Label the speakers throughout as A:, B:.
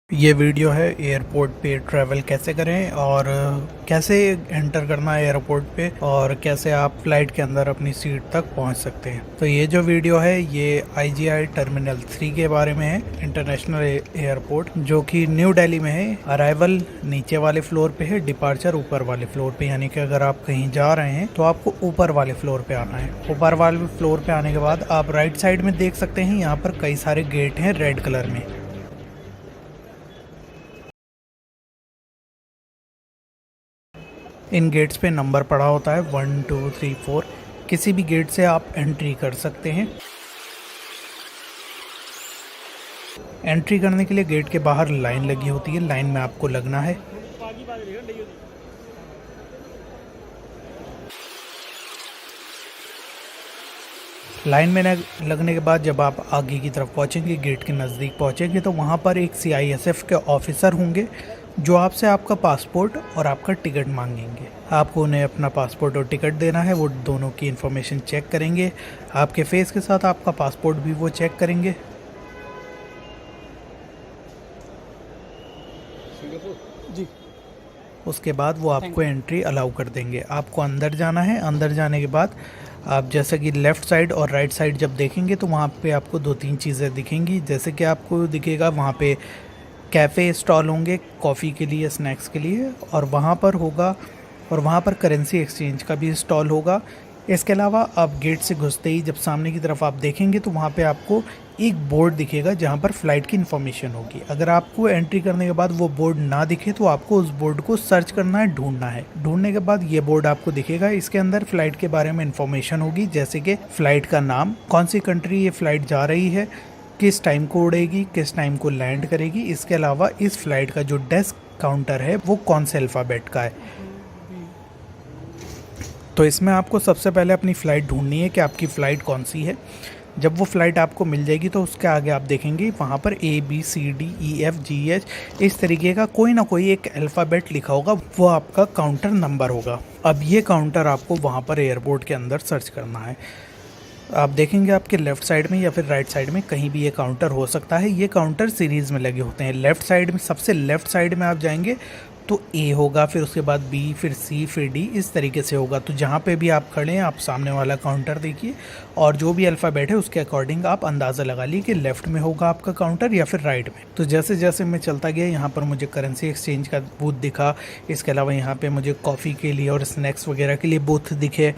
A: ये वीडियो है एयरपोर्ट पे ट्रैवल कैसे करें और कैसे एंटर करना है एयरपोर्ट पे और कैसे आप फ्लाइट के अंदर अपनी सीट तक पहुंच सकते हैं। तो ये जो वीडियो है ये IGI टर्मिनल 3 के बारे में है, इंटरनेशनल एयरपोर्ट जो कि न्यू दिल्ली में है। अराइवल नीचे वाले फ्लोर पे है, डिपार्चर ऊपर वाले फ्लोर पे, यानी कि अगर आप कहीं जा रहे हैं तो आपको ऊपर वाले फ्लोर पे आना है। ऊपर वाले फ्लोर पे आने के बाद आप राइट साइड में देख सकते हैं, यहाँ पर कई सारे गेट हैं रेड कलर में। इन गेट्स पे नंबर पड़ा होता है 1 2 3 4। किसी भी गेट से आप एंट्री कर सकते हैं। एंट्री करने के लिए गेट के बाहर लाइन लगी होती है, लाइन में आपको लगना है। लाइन में लगने के बाद जब आप आगे की तरफ पहुंचेंगे, गेट के नज़दीक पहुंचेंगे, तो वहां पर एक CISF के ऑफिसर होंगे जो आपसे आपका पासपोर्ट और आपका टिकट मांगेंगे। आपको उन्हें अपना पासपोर्ट और टिकट देना है, वो दोनों की इन्फॉर्मेशन चेक करेंगे। आपके फेस के साथ आपका पासपोर्ट भी वो चेक करेंगे।
B: जी।
A: उसके बाद वो आपको एंट्री अलाउ कर देंगे। आपको अंदर जाना है। अंदर जाने के बाद आप जैसे कि लेफ़्ट साइड और राइट साइड जब देखेंगे तो वहाँ पे आपको 2-3 चीज़ें दिखेंगी। जैसे कि आपको दिखेगा वहाँ पे कैफ़े स्टॉल होंगे कॉफ़ी के लिए, स्नैक्स के लिए, और वहाँ पर होगा, और वहाँ पर करेंसी एक्सचेंज का भी स्टॉल होगा। इसके अलावा आप गेट से घुसते ही जब सामने की तरफ आप देखेंगे तो वहाँ पे आपको एक बोर्ड दिखेगा जहाँ पर फ़्लाइट की इन्फॉर्मेशन होगी। अगर आपको एंट्री करने के बाद वो बोर्ड ना दिखे तो आपको उस बोर्ड को सर्च करना है, ढूंढना है। ढूंढने के बाद ये बोर्ड आपको दिखेगा। इसके अंदर फ़्लाइट के बारे में इन्फॉर्मेशन होगी, जैसे कि फ़्लाइट का नाम, कौन सी कंट्री ये फ़्लाइट जा रही है, किस टाइम को उड़ेगी, किस टाइम को लैंड करेगी। इसके अलावा इस फ़्लाइट का जो डेस्क काउंटर है वो कौन से अल्फ़ाबेट का है। तो इसमें आपको सबसे पहले अपनी फ़्लाइट ढूंढनी है कि आपकी फ़्लाइट कौन सी है। जब वो फ़्लाइट आपको मिल जाएगी तो उसके आगे आप देखेंगे वहाँ पर ABCDEFGH इस तरीके का कोई ना कोई एक अल्फ़ाबेट लिखा होगा, वो आपका काउंटर नंबर होगा। अब ये काउंटर आपको वहाँ पर एयरपोर्ट के अंदर सर्च करना है। आप देखेंगे आपके लेफ़्ट साइड में या फिर राइट साइड में कहीं भी ये काउंटर हो सकता है। ये काउंटर सीरीज़ में लगे होते हैं। लेफ़्ट साइड में, सबसे लेफ़्ट साइड में आप जाएंगे तो A होगा, फिर उसके बाद B, फिर C, फिर D, इस तरीके से होगा। तो जहाँ पे भी आप खड़े हैं आप सामने वाला काउंटर देखिए और जो भी अल्फ़ाबेट है उसके अकॉर्डिंग आप अंदाज़ा लगा लीजिए कि लेफ़्ट में होगा आपका काउंटर या फिर राइट में। तो जैसे जैसे मैं चलता गया यहाँ पर मुझे करेंसी एक्सचेंज का बूथ दिखा। इसके अलावा यहाँ पे मुझे कॉफ़ी के लिए और स्नैक्स वगैरह के लिए बूथ दिखे।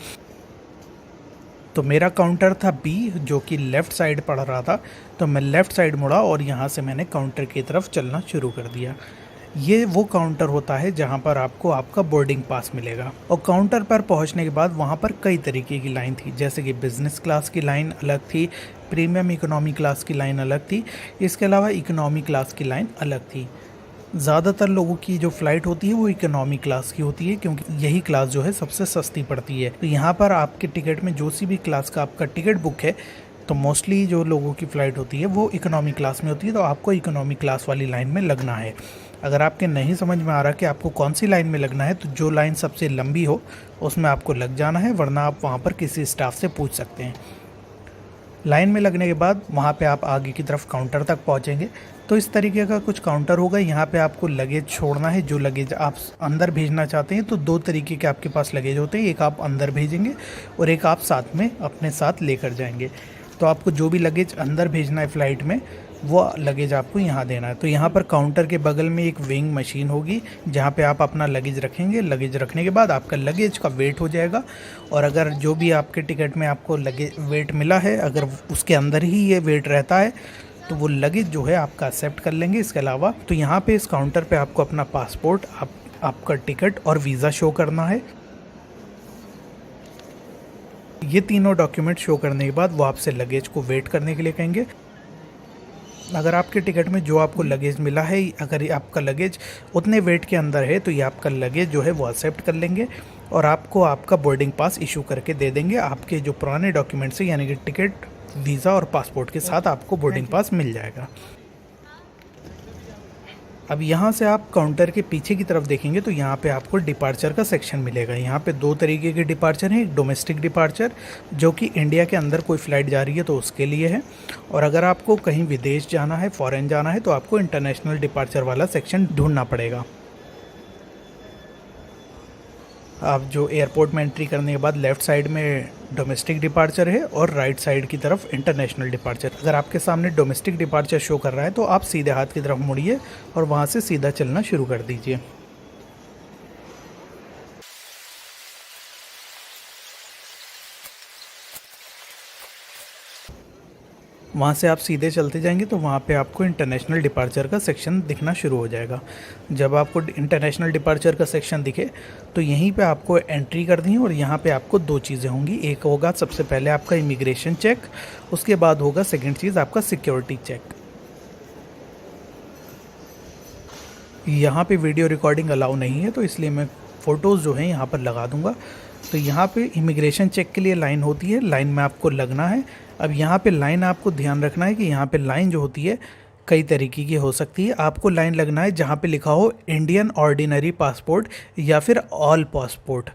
A: तो मेरा काउंटर था B जो कि लेफ़्ट साइड पड़ रहा था। तो मैं लेफ़्ट साइड मुड़ा और यहाँ से मैंने काउंटर की तरफ चलना शुरू कर दिया। ये वो काउंटर होता है जहाँ पर आपको आपका बोर्डिंग पास मिलेगा। और काउंटर पर पहुँचने के बाद वहाँ पर कई तरीके की लाइन थी, जैसे कि बिज़नेस क्लास की लाइन अलग थी, प्रीमियम इकोनॉमी क्लास की लाइन अलग थी, इसके अलावा इकोनॉमी क्लास की लाइन अलग थी। ज़्यादातर लोगों की जो फ़्लाइट होती है वो इकोनॉमी क्लास की होती है, क्योंकि यही क्लास जो है सबसे सस्ती पड़ती है। तो यहाँ पर आपके टिकट में जो सी भी क्लास का आपका टिकट बुक है, तो मोस्टली जो लोगों की फ़्लाइट होती है वो इकोनॉमी क्लास में होती है। तो आपको इकोनॉमी क्लास वाली लाइन में लगना है। अगर आपके नहीं समझ में आ रहा कि आपको कौन सी लाइन में लगना है, तो जो लाइन सबसे लंबी हो उसमें आपको लग जाना है, वरना आप वहाँ पर किसी स्टाफ से पूछ सकते हैं। लाइन में लगने के बाद वहाँ पे आप आगे की तरफ काउंटर तक पहुँचेंगे तो इस तरीके का कुछ काउंटर होगा। यहाँ पे आपको लगेज छोड़ना है। जो लगेज आप अंदर भेजना चाहते हैं, तो 2 तरीके के आपके पास लगेज होते हैं, एक आप अंदर भेजेंगे और एक आप साथ में अपने साथ लेकर जाएंगे। तो आपको जो भी लगेज अंदर भेजना है फ़्लाइट में, वो लगेज आपको यहाँ देना है। तो यहाँ पर काउंटर के बगल में एक वेइंग मशीन होगी जहाँ पे आप अपना लगेज रखेंगे। लगेज रखने के बाद आपका लगेज का वेट हो जाएगा, और अगर जो भी आपके टिकट में आपको लगेज वेट मिला है, अगर उसके अंदर ही ये वेट रहता है, तो वो लगेज जो है आपका एक्सेप्ट कर लेंगे। इसके अलावा तो यहाँ पे इस काउंटर पे आपको अपना पासपोर्ट, आपका टिकट और वीज़ा शो करना है। ये तीनों डॉक्यूमेंट शो करने के बाद वो आपसे लगेज को वेट करने के लिए कहेंगे। अगर आपके टिकट में जो आपको लगेज मिला है, अगर आपका लगेज उतने वेट के अंदर है, तो ये आपका लगेज जो है वो एक्सेप्ट कर लेंगे और आपको आपका बोर्डिंग पास इशू करके दे देंगे। आपके जो पुराने डॉक्यूमेंट्स हैं, यानी कि टिकट, वीज़ा और पासपोर्ट के साथ आपको बोर्डिंग पास मिल जाएगा। अब यहाँ से आप काउंटर के पीछे की तरफ देखेंगे तो यहाँ पे आपको डिपार्चर का सेक्शन मिलेगा। यहाँ पे 2 तरीके के डिपार्चर हैं, एक डोमेस्टिक डिपार्चर जो कि इंडिया के अंदर कोई फ़्लाइट जा रही है तो उसके लिए है, और अगर आपको कहीं विदेश जाना है, फ़ॉरेन जाना है, तो आपको इंटरनेशनल डिपार्चर वाला सेक्शन ढूंढना पड़ेगा। आप जो एयरपोर्ट में एंट्री करने के बाद लेफ़्ट साइड में डोमेस्टिक डिपार्चर है और राइट साइड की तरफ इंटरनेशनल डिपार्चर। अगर आपके सामने डोमेस्टिक डिपार्चर शो कर रहा है तो आप सीधे हाथ की तरफ मुड़िए और वहाँ से सीधा चलना शुरू कर दीजिए। वहाँ से आप सीधे चलते जाएंगे तो वहाँ पे आपको इंटरनेशनल डिपार्चर का सेक्शन दिखना शुरू हो जाएगा। जब आपको इंटरनेशनल डिपार्चर का सेक्शन दिखे तो यहीं पे आपको एंट्री करनी है और यहाँ पे आपको 2 चीज़ें होंगी। एक होगा सबसे पहले आपका इमिग्रेशन चेक, उसके बाद होगा सेकंड चीज़ आपका सिक्योरिटी चेक। यहाँ पे वीडियो रिकॉर्डिंग अलाउ नहीं है तो इसलिए मैं फ़ोटोज़ जो हैं यहाँ पर लगा दूँगा। तो यहाँ पे इमिग्रेशन चेक के लिए लाइन होती है, लाइन में आपको लगना है। अब यहाँ पे लाइन आपको ध्यान रखना है कि यहाँ पे लाइन जो होती है कई तरीके की हो सकती है। आपको लाइन लगना है जहाँ पे लिखा हो इंडियन ऑर्डिनरी पासपोर्ट या फिर ऑल पासपोर्ट,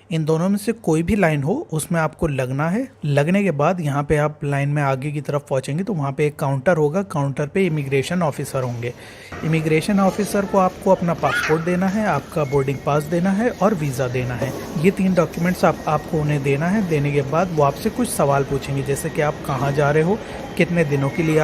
A: इन दोनों में से कोई भी लाइन हो उसमें आपको लगना है। लगने के बाद यहाँ पे आप लाइन में आगे की तरफ पहुँचेंगे तो वहाँ पे एक काउंटर होगा, काउंटर पे इमिग्रेशन ऑफिसर होंगे। इमिग्रेशन ऑफिसर को आपको अपना पासपोर्ट देना है, आपका बोर्डिंग पास देना है और वीज़ा देना है। ये 3 डॉक्यूमेंट्स आपको उन्हें देना है। देने के बाद वो आपसे कुछ सवाल पूछेंगे, जैसे कि आप कहाँ जा रहे हो, कितने दिनों के लिए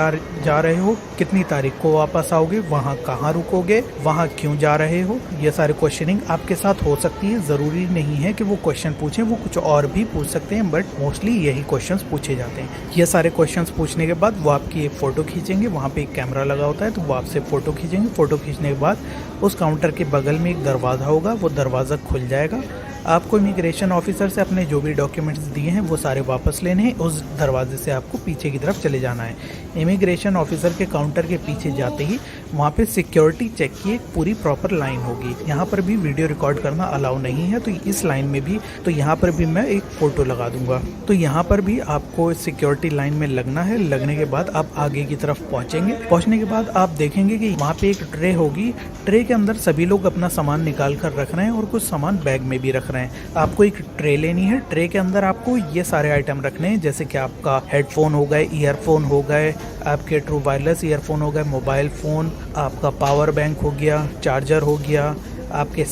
A: जा रहे हो, कितनी तारीख को वापस आओगे, वहाँ कहाँ रुकोगे, वहाँ क्यों जा रहे हो। ये सारे क्वेश्चनिंग आपके साथ हो सकती है। ज़रूरी नहीं है कि वो क्वेश्चन पूछें, वो कुछ और भी पूछ सकते हैं, बट मोस्टली यही क्वेश्चंस पूछे जाते हैं। ये सारे क्वेश्चंस पूछने के बाद वो आपकी एक फ़ोटो खींचेंगे। वहाँ पे एक कैमरा लगा होता है तो वो आपसे फ़ोटो खींचेंगे। फ़ोटो खींचने के बाद उस काउंटर के बगल में एक दरवाज़ा होगा, वो दरवाज़ा खुल जाएगा। आपको इमिग्रेशन ऑफिसर से अपने जो भी डॉक्यूमेंट्स दिए हैं वो सारे वापस लेने हैं। उस दरवाजे से आपको पीछे की तरफ चले जाना है। इमिग्रेशन ऑफिसर के काउंटर के पीछे जाते ही वहाँ पे सिक्योरिटी चेक की एक पूरी प्रॉपर लाइन होगी। यहाँ पर भी वीडियो रिकॉर्ड करना अलाउ नहीं है तो इस लाइन में भी, तो यहाँ पर भी मैं एक फ़ोटो लगा दूंगा। तो यहाँ पर भी आपको सिक्योरिटी लाइन में लगना है। लगने के बाद आप आगे की तरफ पहुँचेंगे। पहुँचने के बाद आप देखेंगे कि वहाँ पे एक ट्रे होगी। ट्रे के अंदर सभी लोग अपना सामान निकाल कर रख रहे हैं और कुछ सामान बैग में भी रख रहे हैं। आपको एक ट्रे लेनी है। ट्रे के अंदर आपको ये सारे आइटम रखने हैं, जैसे कि आपका हेडफोन हो गए, ईयरफोन हो गए, आपके ट्रू वायरलेस ईयरफोन हो गए, मोबाइल फ़ोन, आपका पावर बैंक हो गया, चार्जर हो गया, आपके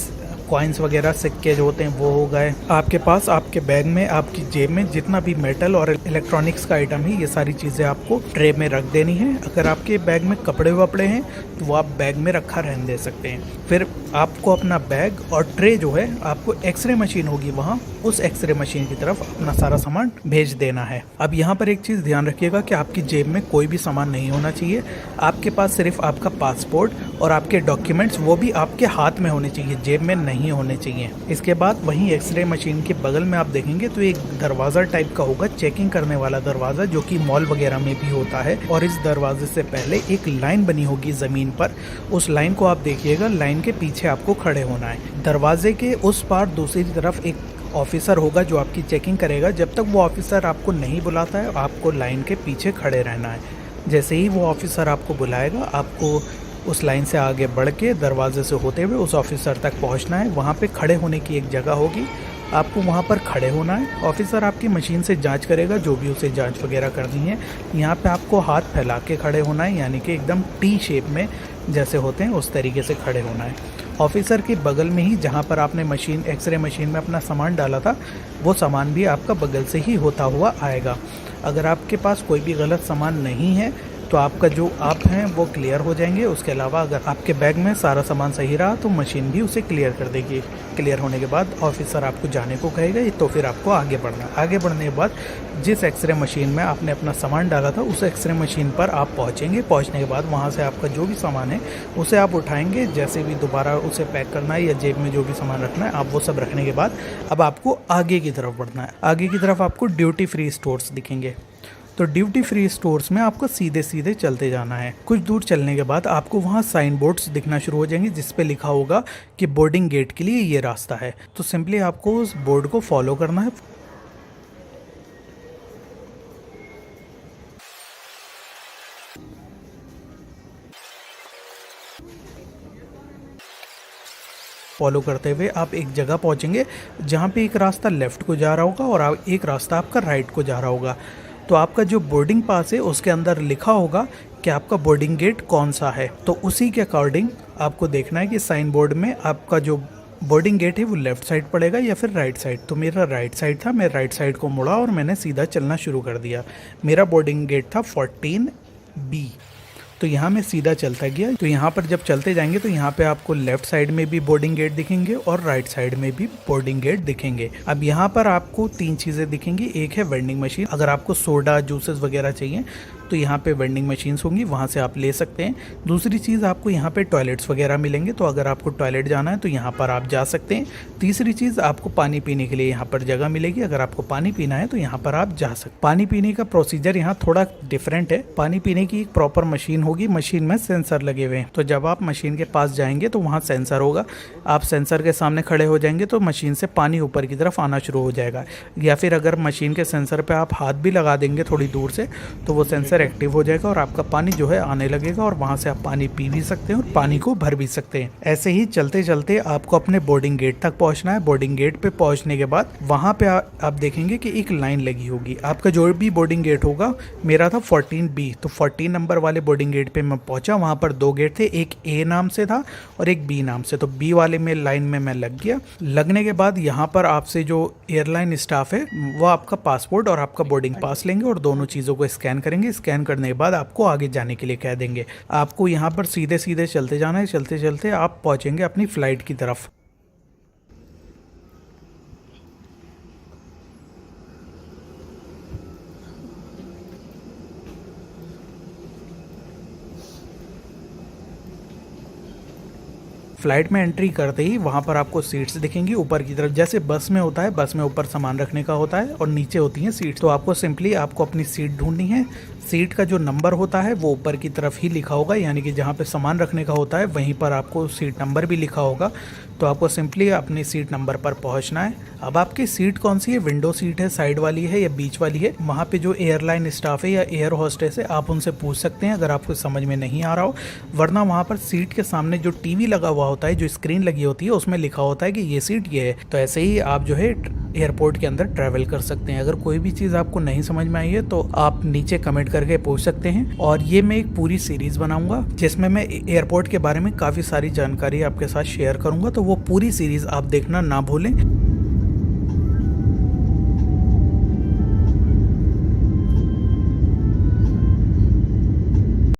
A: कॉइन्स वगैरह सिक्के जो होते हैं वो हो गए। आपके पास आपके बैग में, आपकी जेब में जितना भी मेटल और इलेक्ट्रॉनिक्स का आइटम है, ये सारी चीज़ें आपको ट्रे में रख देनी है। अगर आपके बैग में कपड़े वपड़े हैं तो वो आप बैग में रखा रहने दे सकते हैं। फिर आपको अपना बैग और ट्रे जो है, आपको एक्सरे मशीन होगी वहाँ, उस एक्सरे मशीन की तरफ अपना सारा सामान भेज देना है। अब यहाँ पर एक चीज़ ध्यान रखिएगा कि आपकी जेब में कोई भी सामान नहीं होना चाहिए। आपके पास सिर्फ आपका पासपोर्ट और आपके डॉक्यूमेंट्स, वो भी आपके हाथ में होने चाहिए, जेब में नहीं होने चाहिए। इसके बाद वहीं एक्सरे मशीन के बगल में आप देखेंगे तो एक दरवाज़ा टाइप का होगा, चेकिंग करने वाला दरवाज़ा, जो कि मॉल वगैरह में भी होता है। और इस दरवाजे से पहले एक लाइन बनी होगी ज़मीन पर, उस लाइन को आप देखिएगा। लाइन के पीछे आपको खड़े होना है। दरवाजे के उस पार दूसरी तरफ एक ऑफिसर होगा जो आपकी चेकिंग करेगा। जब तक वो ऑफिसर आपको नहीं बुलाता है आपको लाइन के पीछे खड़े रहना है। जैसे ही वो ऑफिसर आपको बुलाएगा, आपको उस लाइन से आगे बढ़ के दरवाजे से होते हुए उस ऑफिसर तक पहुंचना है। वहाँ पे खड़े होने की एक जगह होगी, आपको वहाँ पर खड़े होना है। ऑफिसर आपकी मशीन से जांच करेगा, जो भी उसे जांच वगैरह करनी है। यहाँ पे आपको हाथ फैला के खड़े होना है, यानी कि एकदम टी शेप में जैसे होते हैं उस तरीके से खड़े होना है। ऑफिसर के बगल में ही जहाँ पर आपने मशीन, एक्सरे मशीन में अपना सामान डाला था, वो सामान भी आपका बगल से ही होता हुआ आएगा। अगर आपके पास कोई भी गलत सामान नहीं है तो आपका जो आप हैं वो क्लियर हो जाएंगे। उसके अलावा अगर आपके बैग में सारा सामान सही रहा तो मशीन भी उसे क्लियर कर देगी। क्लियर होने के बाद ऑफिसर आपको जाने को कहेगा, तो फिर आपको आगे बढ़ना। आगे बढ़ने के बाद जिस एक्सरे मशीन में आपने अपना सामान डाला था उस एक्सरे मशीन पर आप पहुंचेंगे। पहुंचने के बाद वहां से आपका जो भी सामान है उसे आप उठाएंगे। जैसे भी दोबारा उसे पैक करना है या जेब में जो भी सामान रखना है, आप वो सब रखने के बाद अब आपको आगे की तरफ बढ़ना है। आगे की तरफ आपको ड्यूटी फ्री स्टोर्स दिखेंगे। तो ड्यूटी फ्री स्टोर्स में आपको सीधे सीधे चलते जाना है। कुछ दूर चलने के बाद आपको वहाँ साइन बोर्ड्स दिखना शुरू हो जाएंगे, जिस पे लिखा होगा कि बोर्डिंग गेट के लिए ये रास्ता है। तो सिंपली आपको उस बोर्ड को फॉलो करना है। फॉलो करते हुए आप एक जगह पहुंचेंगे जहां पे एक रास्ता लेफ़्ट को जा रहा होगा और एक रास्ता आपका राइट को जा रहा होगा। तो आपका जो बोर्डिंग पास है उसके अंदर लिखा होगा कि आपका बोर्डिंग गेट कौन सा है। तो उसी के अकॉर्डिंग आपको देखना है कि साइन बोर्ड में आपका जो बोर्डिंग गेट है वो लेफ़्ट साइड पड़ेगा या फिर राइट साइड। तो मेरा राइट साइड था, मैं राइट साइड को मुड़ा और मैंने सीधा चलना शुरू कर दिया। मेरा बोर्डिंग गेट था 14B। तो यहाँ मैं सीधा चलता गया। तो यहाँ पर जब चलते जाएंगे तो यहाँ पे आपको लेफ्ट साइड में भी बोर्डिंग गेट दिखेंगे और राइट साइड में भी बोर्डिंग गेट दिखेंगे। अब यहाँ पर आपको 3 चीज़ें दिखेंगी। एक है वेंडिंग मशीन, अगर आपको सोडा जूसेस वगैरह चाहिए तो यहाँ पे वेंडिंग मशीन्स होंगी, वहाँ से आप ले सकते हैं। दूसरी चीज़ आपको यहाँ पे टॉयलेट्स वगैरह मिलेंगे, तो अगर आपको टॉयलेट जाना है तो यहाँ पर आप जा सकते हैं। तीसरी चीज़ आपको पानी पीने के लिए यहाँ पर जगह मिलेगी, अगर आपको पानी पीना है तो यहाँ पर आप जा सकते हैं। पानी पीने का प्रोसीजर यहाँ थोड़ा डिफरेंट है। पानी पीने की एक प्रॉपर मशीन होगी, मशीन में सेंसर लगे हुए हैं। तो जब आप मशीन के पास जाएंगे तो वहाँ सेंसर होगा, आप सेंसर के सामने खड़े हो जाएंगे तो मशीन से पानी ऊपर की तरफ आना शुरू हो जाएगा। या फिर अगर मशीन के सेंसर पे आप हाथ भी लगा देंगे थोड़ी दूर से तो वो सेंसर एक्टिव हो जाएगा और आपका पानी जो है आने लगेगा और वहाँ से आप पानी पी भी सकते हैं और पानी को भर भी सकते हैं। ऐसे ही चलते चलते आपको अपने बोर्डिंग गेट तक पहुँचना है। बोर्डिंग गेट पे पहुँचने के बाद वहाँ पे आप देखेंगे कि एक लाइन लगी होगी। आपका जो भी बोर्डिंग गेट होगा, मेरा था 14B, तो 14 नंबर वाले बोर्डिंग गेट पे मैं पहुँचा। वहाँ पर 2 गेट थे, एक A नाम से था और एक B नाम से। तो B वाले में लाइन में मैं लग गया। लगने के बाद यहाँ पर आपसे जो एयरलाइन स्टाफ है वो आपका पासपोर्ट और आपका बोर्डिंग पास लेंगे और दोनों चीज़ों को स्कैन करेंगे। स्कैन करने के बाद आपको आगे जाने के लिए कह देंगे। आपको यहाँ पर सीधे सीधे चलते जाना है। चलते चलते आप पहुँचेंगे अपनी फ़्लाइट की तरफ। फ्लाइट में एंट्री करते ही वहाँ पर आपको सीट्स दिखेंगी ऊपर की तरफ, जैसे बस में होता है। बस में ऊपर सामान रखने का होता है और नीचे होती हैं सीट्स। तो आपको सिंपली आपको अपनी सीट ढूंढनी है। सीट का जो नंबर होता है वो ऊपर की तरफ ही लिखा होगा, यानी कि जहाँ पे सामान रखने का होता है वहीं पर आपको सीट नंबर भी लिखा होगा। तो आपको सिंपली अपनी सीट नंबर पर पहुँचना है। अब आपकी सीट कौन सी है, विंडो सीट है, साइड वाली है या बीच वाली है, वहाँ पे जो एयरलाइन स्टाफ है या एयर होस्टेस है आप उनसे पूछ सकते हैं अगर आपको समझ में नहीं आ रहा हो। वरना वहाँ पर सीट के सामने जो टीवी लगा हुआ होता है, जो स्क्रीन लगी होती है, उसमें लिखा होता है कि ये सीट ये है। तो ऐसे ही आप जो है एयरपोर्ट के अंदर ट्रैवल कर सकते हैं। अगर कोई भी चीज़ आपको नहीं समझ में आई है तो आप नीचे कमेंट करके पूछ सकते हैं। और ये मैं एक पूरी सीरीज़ बनाऊंगा जिसमें मैं एयरपोर्ट के बारे में काफ़ी सारी जानकारी आपके साथ शेयर करूंगा, तो वो पूरी सीरीज़ आप देखना ना भूलें।